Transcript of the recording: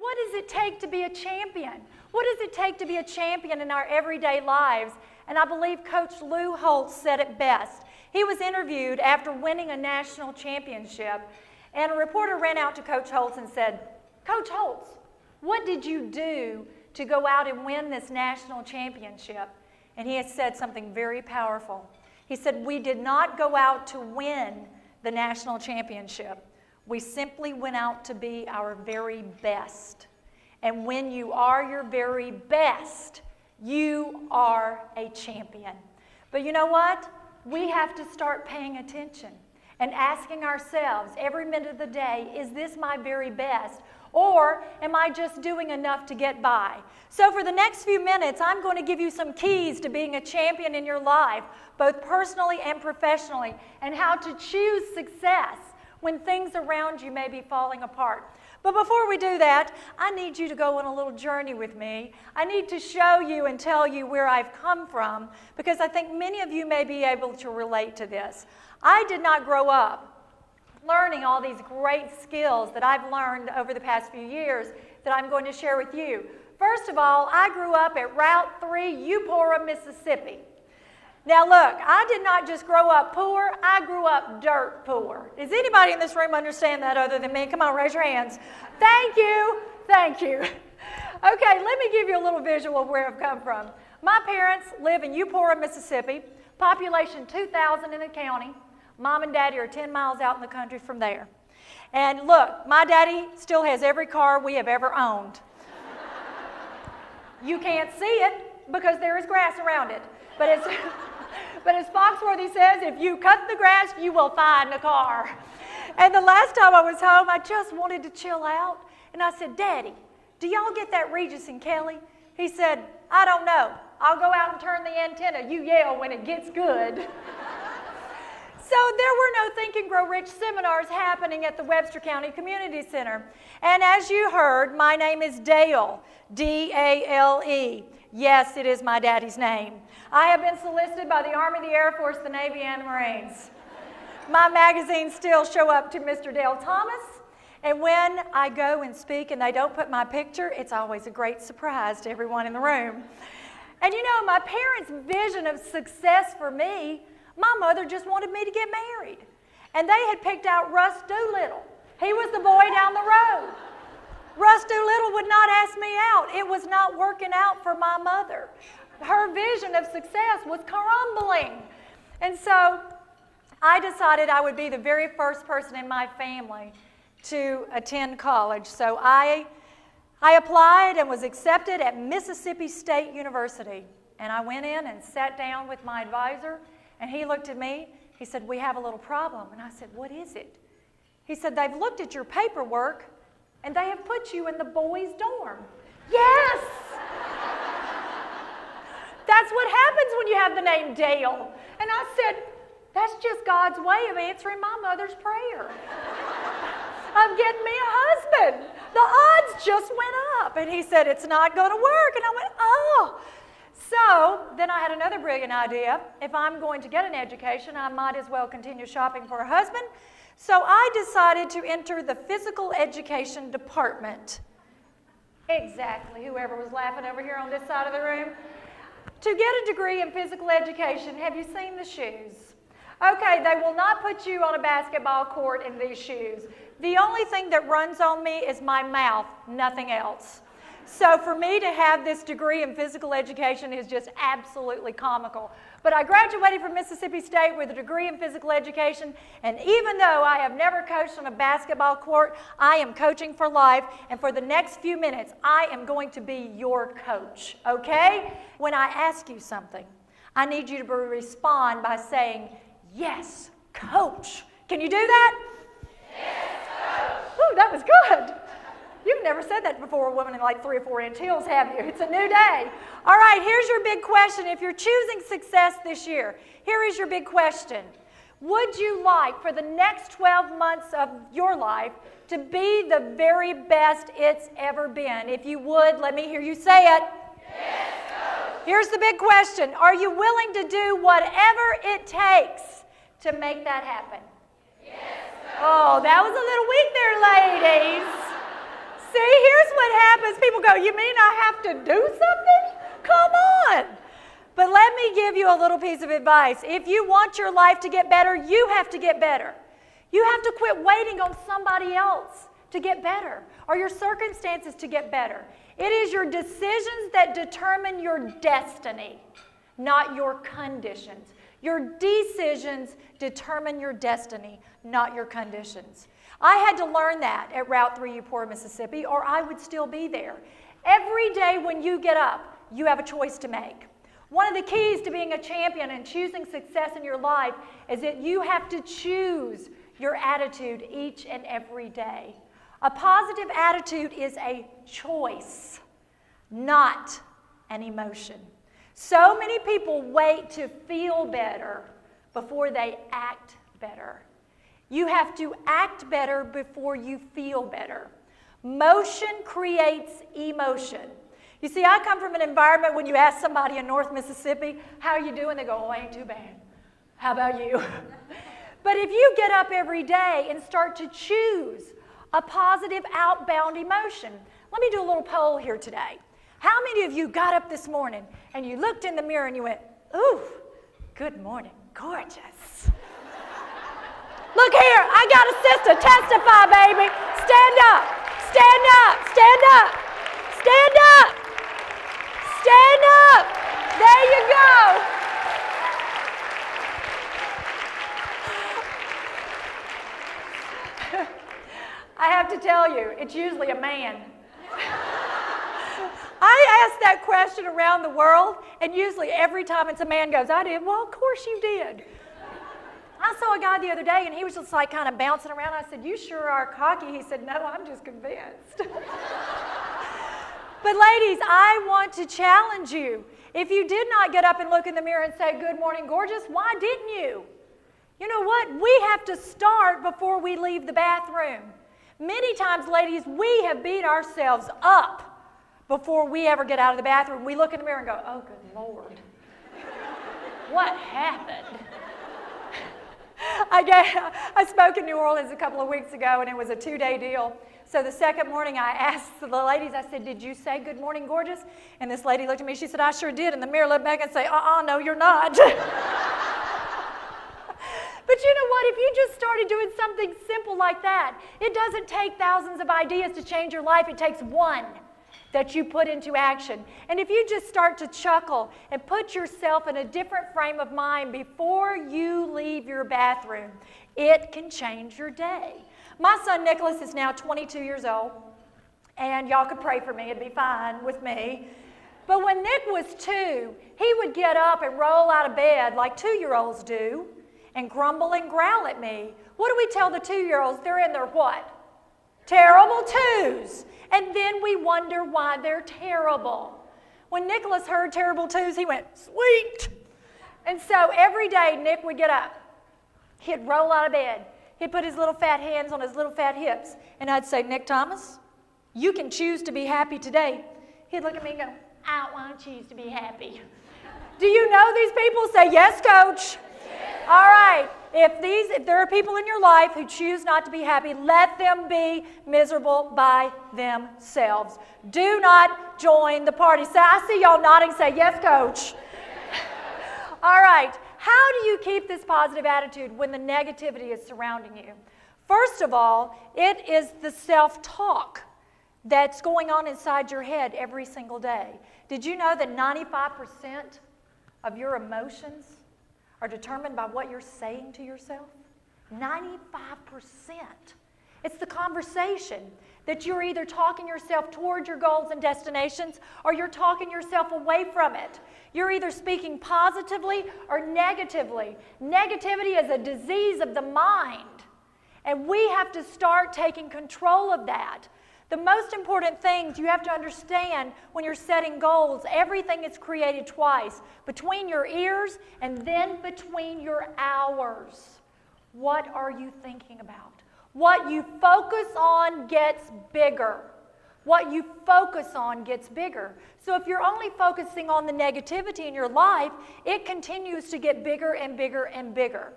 what does it take to be a champion? What does it take to be a champion in our everyday lives? And I believe Coach Lou Holtz said it best. He was interviewed after winning a national championship, and a reporter ran out to Coach Holtz and said, Coach Holtz, what did you do to go out and win this national championship? And he had said something very powerful. He said, we did not go out to win the national championship. We simply went out to be our very best. And when you are your very best, you are a champion. But you know what? We have to start paying attention and asking ourselves every minute of the day, is this my very best? Or am I just doing enough to get by? So for the next few minutes, I'm going to give you some keys to being a champion in your life, both personally and professionally, and how to choose success when things around you may be falling apart. But before we do that, I need you to go on a little journey with me. I need to show you and tell you where I've come from, because I think many of you may be able to relate to this. I did not grow up learning all these great skills that I've learned over the past few years that I'm going to share with you. First of all, I grew up at Route 3, Eupora, Mississippi. Now look, I did not just grow up poor, I grew up dirt poor. Does anybody in this room understand that other than me? Come on, raise your hands. Thank you, thank you. Okay, let me give you a little visual of where I've come from. My parents live in Eupora, Mississippi, population 2,000 in the county. Mom and Daddy are 10 miles out in the country from there. And look, my daddy still has every car we have ever owned. You can't see it because there is grass around it. But as Foxworthy says, if you cut the grass, you will find a car. And the last time I was home, I just wanted to chill out. And I said, Daddy, do y'all get that Regis and Kelly? He said, I don't know. I'll go out and turn the antenna. You yell when it gets good. So there were no Think and Grow Rich seminars happening at the Webster County Community Center. And as you heard, my name is Dale, D-A-L-E. Yes, it is my daddy's name. I have been solicited by the Army, the Air Force, the Navy, and the Marines. My magazines still show up to Mr. Dale Thomas. And when I go and speak and they don't put my picture, it's always a great surprise to everyone in the room. And you know, my parents' vision of success for me, my mother just wanted me to get married. And they had picked out Russ Doolittle. He was the boy down the road. Russ Doolittle would not ask me out. It was not working out for my mother. Her vision of success was crumbling. And so I decided I would be the very first person in my family to attend college. So I applied and was accepted at Mississippi State University. And I went in and sat down with my advisor. And he looked at me, he said, we have a little problem. And I said, what is it? He said, they've looked at your paperwork and they have put you in the boys' dorm. Yes! That's what happens when you have the name Dale. And I said, that's just God's way of answering my mother's prayer of getting me a husband. The odds just went up. And he said, it's not going to work. And I went, oh. So then I had another brilliant idea. If I'm going to get an education, I might as well continue shopping for a husband. So I decided to enter the physical education department. Exactly, whoever was laughing over here on this side of the room. To get a degree in physical education, have you seen the shoes? Okay, they will not put you on a basketball court in these shoes. The only thing that runs on me is my mouth, nothing else. So for me to have this degree in physical education is just absolutely comical. But I graduated from Mississippi State with a degree in physical education, and even though I have never coached on a basketball court, I am coaching for life, and for the next few minutes, I am going to be your coach, okay? When I ask you something, I need you to respond by saying, yes, coach. Can you do that? Yes, coach. Ooh, that was good. You've never said that before, a woman in like 3 or 4 inch heels, have you? It's a new day. All right, here's your big question. If you're choosing success this year, here is your big question. Would you like for the next 12 months of your life to be the very best it's ever been? If you would, let me hear you say it. Yes, Coach. Here's the big question. Are you willing to do whatever it takes to make that happen? Yes, Coach. Oh, that was a little weak there, ladies. See, See, here's what happens. People go, you mean I have to do something? Come on. But let me give you a little piece of advice. If you want your life to get better, you have to get better. You have to quit waiting on somebody else to get better or your circumstances to get better. It is your decisions that determine your destiny, not your conditions. Your decisions determine your destiny, not your conditions. I had to learn that at Route 3 Eupora, Mississippi, or I would still be there. Every day when you get up, you have a choice to make. One of the keys to being a champion and choosing success in your life is that you have to choose your attitude each and every day. A positive attitude is a choice, not an emotion. So many people wait to feel better before they act better. You have to act better before you feel better. Motion creates emotion. You see, I come from an environment when you ask somebody in North Mississippi, how are you doing? They go, oh, ain't too bad. How about you? But if you get up every day and start to choose a positive outbound emotion, let me do a little poll here today. How many of you got up this morning and you looked in the mirror and you went, ooh, good morning, gorgeous. Look here, I got a sister, testify, baby. Stand up, stand up, stand up, stand up, stand up. There you go. I have to tell you, it's usually a man. I ask that question around the world, and usually every time it's a man goes, I did. Well, of course you did. I saw a guy the other day, and he was just like kind of bouncing around. I said, you sure are cocky. He said, no, I'm just convinced. But ladies, I want to challenge you. If you did not get up and look in the mirror and say, good morning, gorgeous, why didn't you? You know what? We have to start before we leave the bathroom. Many times, ladies, we have beat ourselves up before we ever get out of the bathroom. We look in the mirror and go, oh, good Lord. What happened? I spoke in New Orleans a couple of weeks ago, and it was a 2-day deal. So the second morning, I asked the ladies, I said, did you say good morning, gorgeous? And this lady looked at me, she said, I sure did. And the mirror looked back and said, no, you're not. But you know what? If you just started doing something simple like that, it doesn't take thousands of ideas to change your life. It takes one that you put into action. And if you just start to chuckle and put yourself in a different frame of mind before you leave your bathroom, it can change your day. My son Nicholas is now 22 years old, and y'all could pray for me. It'd be fine with me. But when Nick was 2, he would get up and roll out of bed like 2-year-olds do and grumble and growl at me. What do we tell the 2-year-olds? They're in their what? Terrible twos. And then we wonder why they're terrible. When Nicholas heard terrible twos, he went, sweet. And so every day Nick would get up. He'd roll out of bed. He'd put his little fat hands on his little fat hips. And I'd say, Nick Thomas, you can choose to be happy today. He'd look at me and go, I don't want to choose to be happy. Do you know these people? Say, yes, coach. All right, if there are people in your life who choose not to be happy, let them be miserable by themselves. Do not join the party. Say, I see y'all nodding, say, yes, coach. All right, how do you keep this positive attitude when the negativity is surrounding you? First of all, it is the self-talk that's going on inside your head every single day. Did you know that 95% of your emotions are determined by what you're saying to yourself? 95%. It's the conversation that you're either talking yourself toward your goals and destinations or you're talking yourself away from it. You're either speaking positively or negatively. Negativity is a disease of the mind, and we have to start taking control of that. The most important things you have to understand when you're setting goals, everything is created twice, between your ears and then between your hours. What are you thinking about? What you focus on gets bigger. What you focus on gets bigger. So if you're only focusing on the negativity in your life, it continues to get bigger and bigger and bigger.